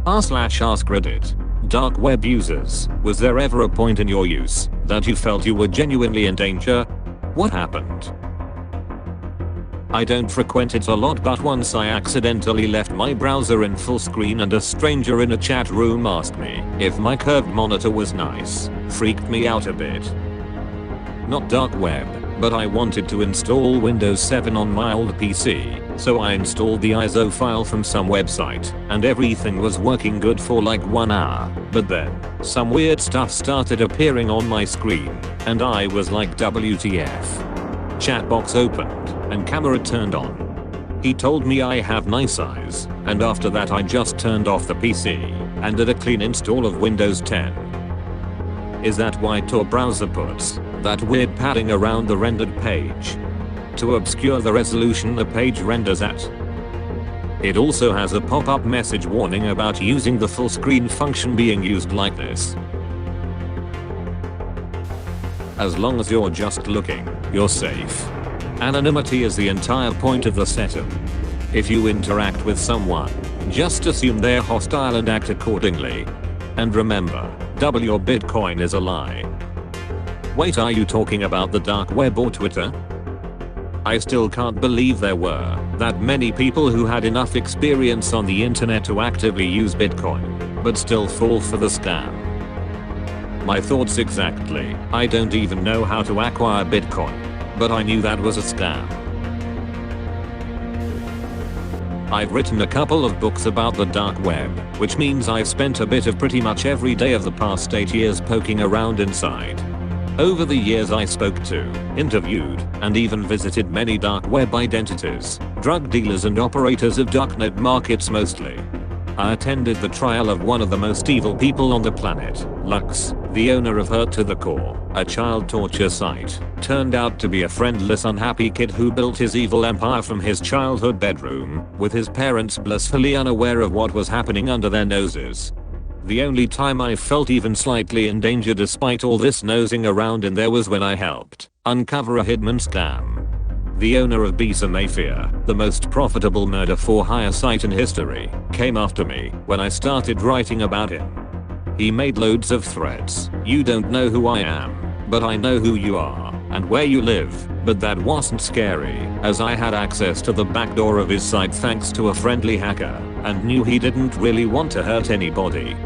r/AskReddit. Dark web users, was there ever a point in your use that you felt you were genuinely in danger? What happened? I don't frequent it a lot, but once I accidentally left my browser in full screen and a stranger in a chat room asked me if my curved monitor was nice. Freaked me out a bit. Not dark web, but I wanted to install Windows 7 on my old PC, so I installed the ISO file from some website, and everything was working good for like 1 hour, but then, some weird stuff started appearing on my screen, and I was like WTF. Chat box opened, and camera turned on. He told me I have nice eyes, and after that I just turned off the PC, and did a clean install of Windows 10. Is that why Tor browser puts that weird padding around the rendered page to obscure the resolution the page renders at? It also has a pop-up message warning about using the full screen function being used like this. As long as you're just looking, you're safe. Anonymity is the entire point of the setup. If you interact with someone, just assume they're hostile and act accordingly. And remember, double your Bitcoin is a lie. Wait, are you talking about the dark web or Twitter? I still can't believe there were that many people who had enough experience on the internet to actively use Bitcoin, but still fall for the scam. My thoughts exactly. I don't even know how to acquire Bitcoin, but I knew that was a scam. I've written a couple of books about the dark web, which means I've spent a bit of pretty much every day of the past 8 years poking around inside. Over the years I spoke to, interviewed, and even visited many dark web identities, drug dealers and operators of darknet markets mostly. I attended the trial of one of the most evil people on the planet, Lux, the owner of Hurt to the Core, a child torture site. Turned out to be a friendless, unhappy kid who built his evil empire from his childhood bedroom, with his parents blissfully unaware of what was happening under their noses. The only time I felt even slightly in danger despite all this nosing around in there was when I helped uncover a Hidman scam. The owner of Bisa Mafia, the most profitable murder for hire site in history, came after me when I started writing about him. He made loads of threats. You don't know who I am, but I know who you are and where you live, but that wasn't scary, as I had access to the back door of his site thanks to a friendly hacker, and knew he didn't really want to hurt anybody.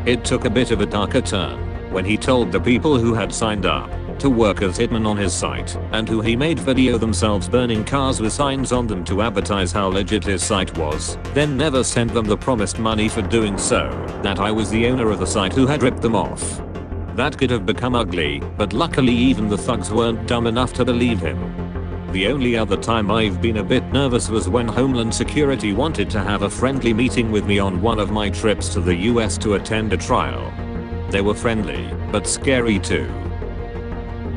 It took a bit of a darker turn when he told the people who had signed up to work as hitmen on his site, and who he made video themselves burning cars with signs on them to advertise how legit his site was, then never sent them the promised money for doing so, that I was the owner of the site who had ripped them off. That could have become ugly, but luckily even the thugs weren't dumb enough to believe him. The only other time I've been a bit nervous was when Homeland Security wanted to have a friendly meeting with me on one of my trips to the US to attend a trial. They were friendly, but scary too.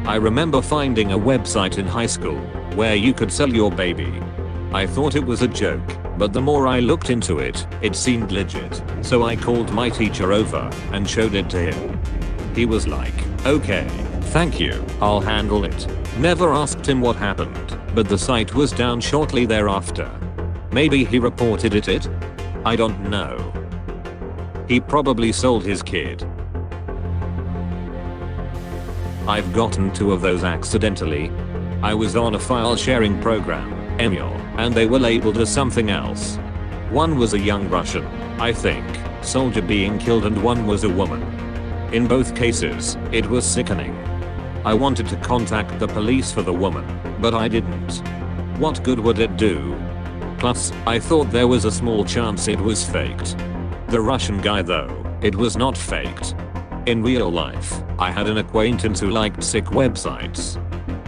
I remember finding a website in high school where you could sell your baby. I thought it was a joke, but the more I looked into it, it seemed legit, so I called my teacher over and showed it to him. He was like, "Okay, thank you, I'll handle it." Never asked him what happened, but the site was down shortly thereafter. Maybe he reported it? I don't know. He probably sold his kid. I've gotten 2 of those accidentally. I was on a file sharing program, Emule, and they were labeled as something else. One was a young Russian, I think, soldier being killed, and one was a woman. In both cases, it was sickening. I wanted to contact the police for the woman, but I didn't. What good would it do? Plus, I thought there was a small chance it was faked. The Russian guy though, it was not faked. In real life, I had an acquaintance who liked sick websites.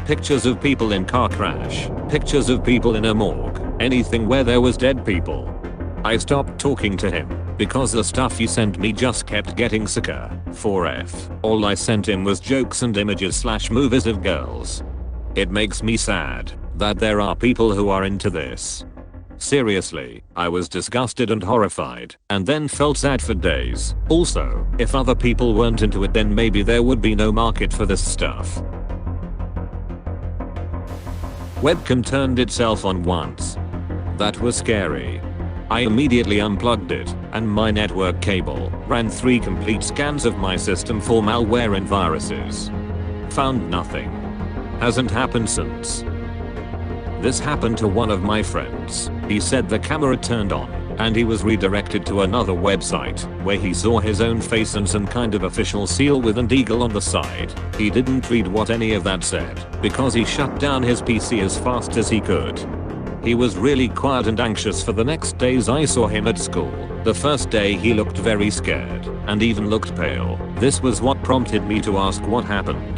Pictures of people in car crash, pictures of people in a morgue, anything where there was dead people. I stopped talking to him because the stuff he sent me just kept getting sicker. 4F. All I sent him was jokes and images/movies of girls. It makes me sad that there are people who are into this. Seriously, I was disgusted and horrified, and then felt sad for days. Also, if other people weren't into it, then maybe there would be no market for this stuff. Webcam turned itself on once. That was scary. I immediately unplugged it, and my network cable ran 3 complete scans of my system for malware and viruses. Found nothing. Hasn't happened since. This happened to one of my friends. He said the camera turned on, and he was redirected to another website, where he saw his own face and some kind of official seal with an eagle on the side. He didn't read what any of that said, because he shut down his PC as fast as he could. He was really quiet and anxious for the next days I saw him at school. The first day he looked very scared, and even looked pale. This was what prompted me to ask what happened.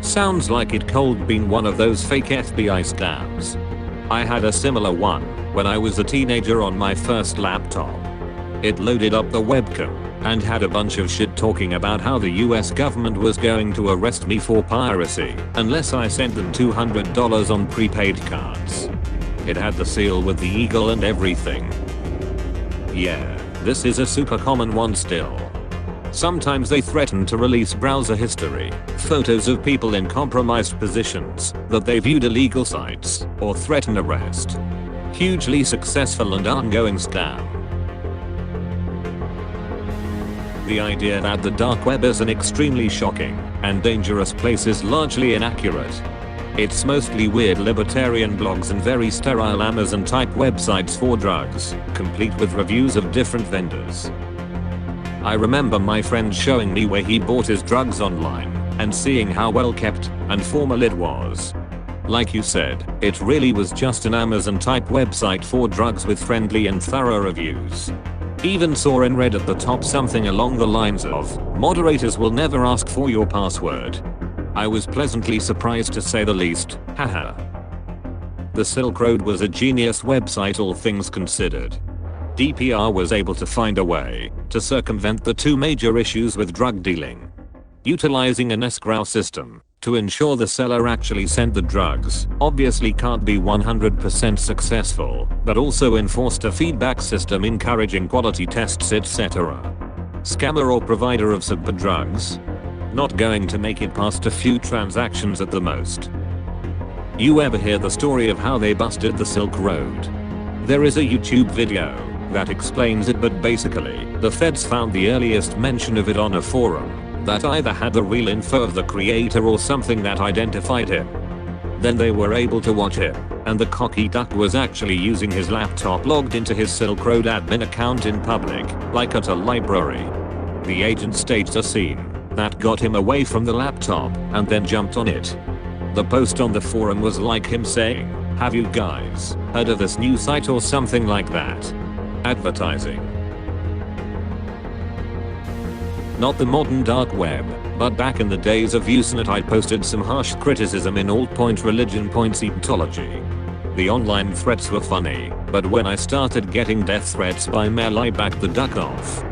Sounds like it could been one of those fake FBI scams. I had a similar one when I was a teenager on my first laptop. It loaded up the webcam and had a bunch of shit talking about how the US government was going to arrest me for piracy unless I sent them $200 on prepaid cards. It had the seal with the eagle and everything. Yeah, this is a super common one still. Sometimes they threaten to release browser history, photos of people in compromised positions that they viewed illegal sites, or threaten arrest. Hugely successful and ongoing scam. The idea that the dark web is an extremely shocking and dangerous place is largely inaccurate. It's mostly weird libertarian blogs and very sterile Amazon type websites for drugs, complete with reviews of different vendors. I remember my friend showing me where he bought his drugs online and seeing how well kept and formal it was. Like you said, it really was just an Amazon type website for drugs with friendly and thorough reviews. Even saw in Reddit the top something along the lines of, "Moderators will never ask for your password." I was pleasantly surprised to say the least, haha. The Silk Road was a genius website all things considered. DPR was able to find a way to circumvent the 2 major issues with drug dealing. Utilizing an escrow system to ensure the seller actually sent the drugs obviously can't be 100% successful, but also enforced a feedback system encouraging quality tests etc. Scammer or provider of super drugs? Not going to make it past a few transactions at the most. You ever hear the story of how they busted the Silk Road? There is a YouTube video that explains it, but basically, the feds found the earliest mention of it on a forum that either had the real info of the creator or something that identified him. Then they were able to watch him, and the cocky duck was actually using his laptop logged into his Silk Road admin account in public, like at a library. The agent staged a scene that got him away from the laptop and then jumped on it. The post on the forum was like him saying, "Have you guys heard of this new site?" or something like that. Advertising. Not the modern dark web, but back in the days of Usenet I posted some harsh criticism in alt-point religion pointseatology. The online threats were funny, but when I started getting death threats by mail I backed the duck off.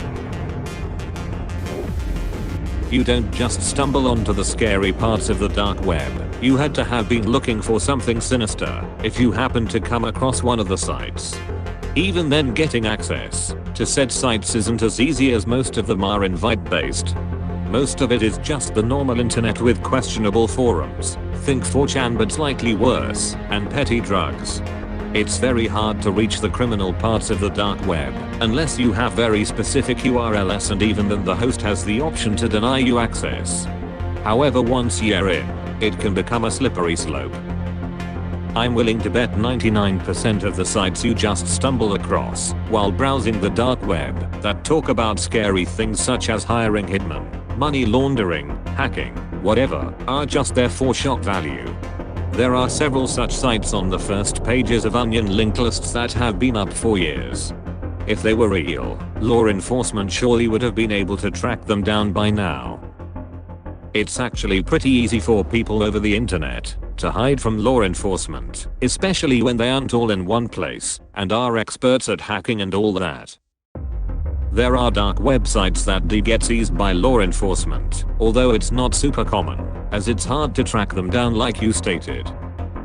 You don't just stumble onto the scary parts of the dark web. You had to have been looking for something sinister if you happen to come across one of the sites. Even then, getting access to said sites isn't as easy as most of them are invite based. Most of it is just the normal internet with questionable forums, think 4chan but slightly worse, and petty drugs. It's very hard to reach the criminal parts of the dark web unless you have very specific URLs, and even then the host has the option to deny you access. However, once you're in, it can become a slippery slope. I'm willing to bet 99% of the sites you just stumble across while browsing the dark web that talk about scary things such as hiring hitmen, money laundering, hacking, whatever, are just there for shock value. There are several such sites on the first pages of Onion link lists that have been up for years. If they were real, law enforcement surely would have been able to track them down by now. It's actually pretty easy for people over the internet to hide from law enforcement, especially when they aren't all in one place and are experts at hacking and all that. There are dark websites that do get seized by law enforcement, although it's not super common, as it's hard to track them down like you stated.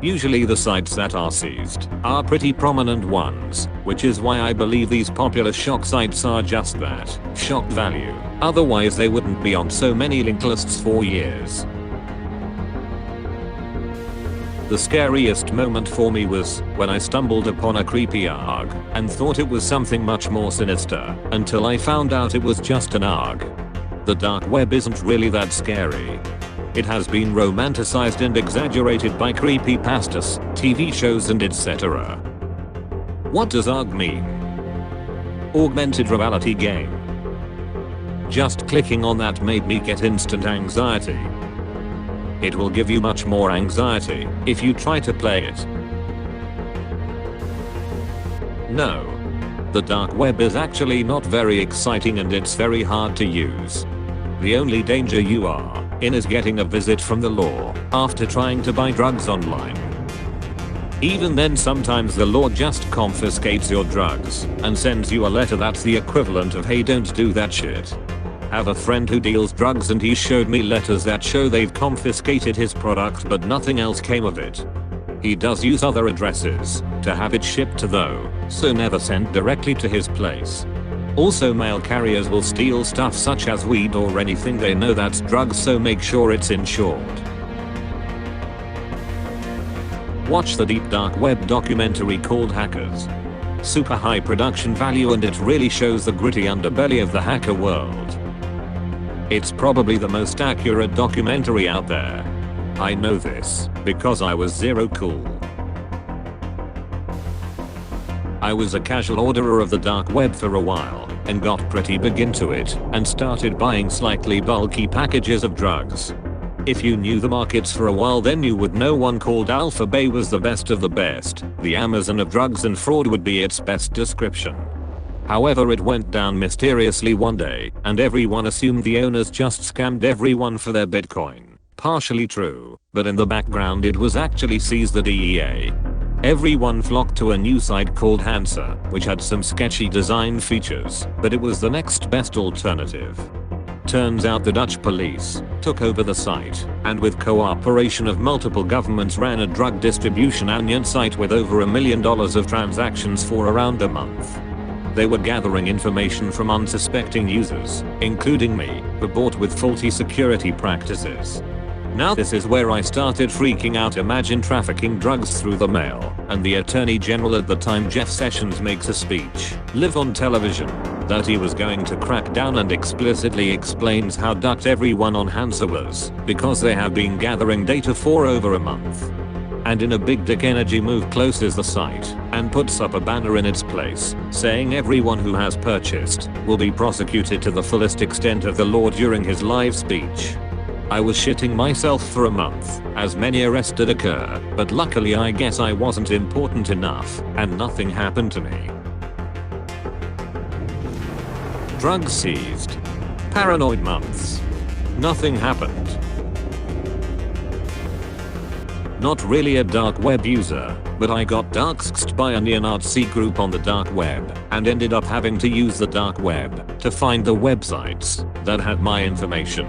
Usually the sites that are seized are pretty prominent ones, which is why I believe these popular shock sites are just that, shock value. Otherwise they wouldn't be on so many linked lists for years. The scariest moment for me was when I stumbled upon a creepy ARG and thought it was something much more sinister until I found out it was just an ARG. The dark web isn't really that scary. It has been romanticized and exaggerated by creepypastas, TV shows and etc. What does ARG mean? Augmented reality game. Just clicking on that made me get instant anxiety. It will give you much more anxiety if you try to play it. No. The dark web is actually not very exciting and it's very hard to use. The only danger you are in is getting a visit from the law after trying to buy drugs online. Even then sometimes the law just confiscates your drugs and sends you a letter that's the equivalent of hey don't do that shit. Have a friend who deals drugs and he showed me letters that show they've confiscated his product but nothing else came of it. He does use other addresses to have it shipped to though, so never sent directly to his place. Also mail carriers will steal stuff such as weed or anything they know that's drugs, so make sure it's insured. Watch the deep dark web documentary called Hackers. Super high production value and it really shows the gritty underbelly of the hacker world. It's probably the most accurate documentary out there. I know this because I was zero cool. I was a casual orderer of the dark web for a while and got pretty big into it and started buying slightly bulky packages of drugs. If you knew the markets for a while then you would know one called Alpha Bay was the best of the best. The Amazon of drugs and fraud would be its best description. However, it went down mysteriously one day and everyone assumed the owners just scammed everyone for their Bitcoin. Partially true, but in the background it was actually seized the DEA. Everyone flocked to a new site called Hansa, which had some sketchy design features, but it was the next best alternative. Turns out the Dutch police took over the site and with cooperation of multiple governments ran a drug distribution onion site with over $1 million of transactions for around a month. They were gathering information from unsuspecting users, including me, who bought with faulty security practices. Now this is where I started freaking out. Imagine trafficking drugs through the mail, and the Attorney General at the time, Jeff Sessions, makes a speech, live on television, that he was going to crack down and explicitly explains how ducked everyone on Hansa was, because they have been gathering data for over a month. And in a big dick energy move closes the site and puts up a banner in its place saying everyone who has purchased will be prosecuted to the fullest extent of the law during his live speech. I was shitting myself for a month as many arrests did occur, but luckily I guess I wasn't important enough and nothing happened to me. Drugs seized. Paranoid months. Nothing happened. Not really a dark web user, but I got darksked by a neo-Nazi group on the dark web and ended up having to use the dark web to find the websites that had my information.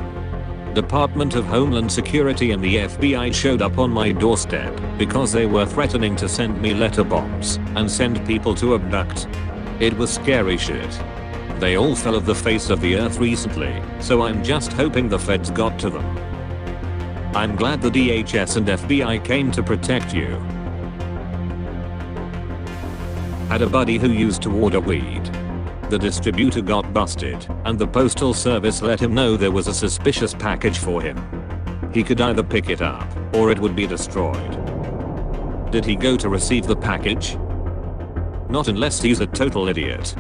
Department of Homeland Security and the FBI showed up on my doorstep because they were threatening to send me letter bombs and send people to abduct. It was scary shit. They all fell off the face of the earth recently, so I'm just hoping the feds got to them. I'm glad the DHS and FBI came to protect you. Had a buddy who used to order weed. The distributor got busted, and the postal service let him know there was a suspicious package for him. He could either pick it up, or it would be destroyed. Did he go to receive the package? Not unless he's a total idiot.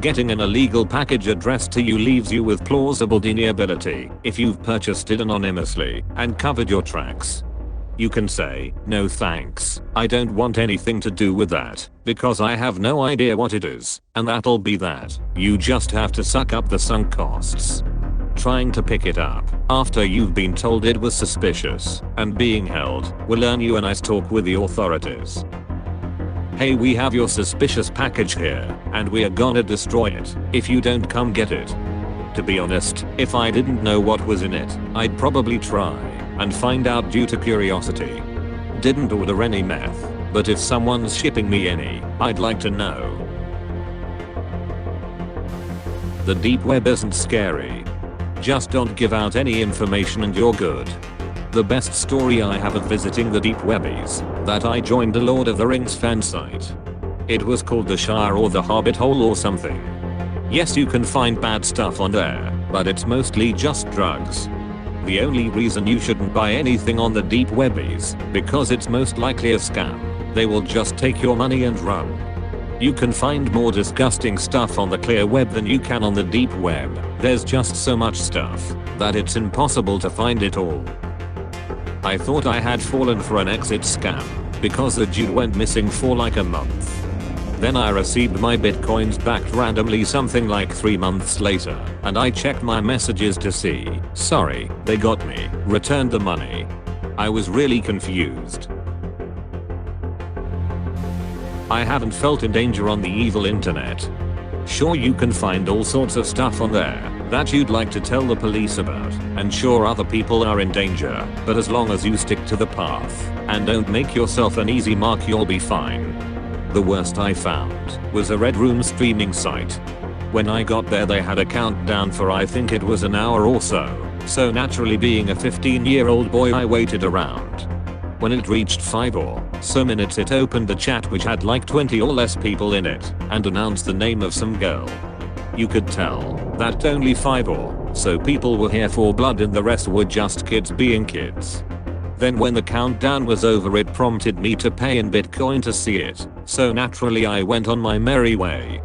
Getting an illegal package addressed to you leaves you with plausible deniability if you've purchased it anonymously and covered your tracks. You can say, no thanks, I don't want anything to do with that, because I have no idea what it is, and that'll be that. You just have to suck up the sunk costs. Trying to pick it up after you've been told it was suspicious and being held will earn you a nice talk with the authorities. Hey, we have your suspicious package here, and we are gonna destroy it if you don't come get it. To be honest, if I didn't know what was in it, I'd probably try and find out due to curiosity. Didn't order any meth, but if someone's shipping me any, I'd like to know. The deep web isn't scary. Just don't give out any information and you're good. The best story I have of visiting the deep web is that I joined a Lord of the Rings fan site. It was called the Shire or the Hobbit Hole or something. Yes, you can find bad stuff on there, but it's mostly just drugs. The only reason you shouldn't buy anything on the deep web is because it's most likely a scam. They will just take your money and run. You can find more disgusting stuff on the clear web than you can on the deep web. There's just so much stuff that it's impossible to find it all. I thought I had fallen for an exit scam because the dude went missing for like a month. Then I received my bitcoins back randomly something like 3 months later, and I checked my messages to see, sorry, they got me, returned the money. I was really confused. I haven't felt in danger on the evil internet. Sure, you can find all sorts of stuff on there that you'd like to tell the police about, and sure other people are in danger, but as long as you stick to the path and don't make yourself an easy mark, you'll be fine. The worst I found was a Red Room streaming site. When I got there they had a countdown for I think it was an hour or so naturally being a 15-year-old boy I waited around. When it reached 5 or so minutes it opened a chat which had like 20 or less people in it and announced the name of some girl. You could tell that only 5 or so people were here for blood and the rest were just kids being kids. Then when the countdown was over it prompted me to pay in Bitcoin to see it, so naturally I went on my merry way.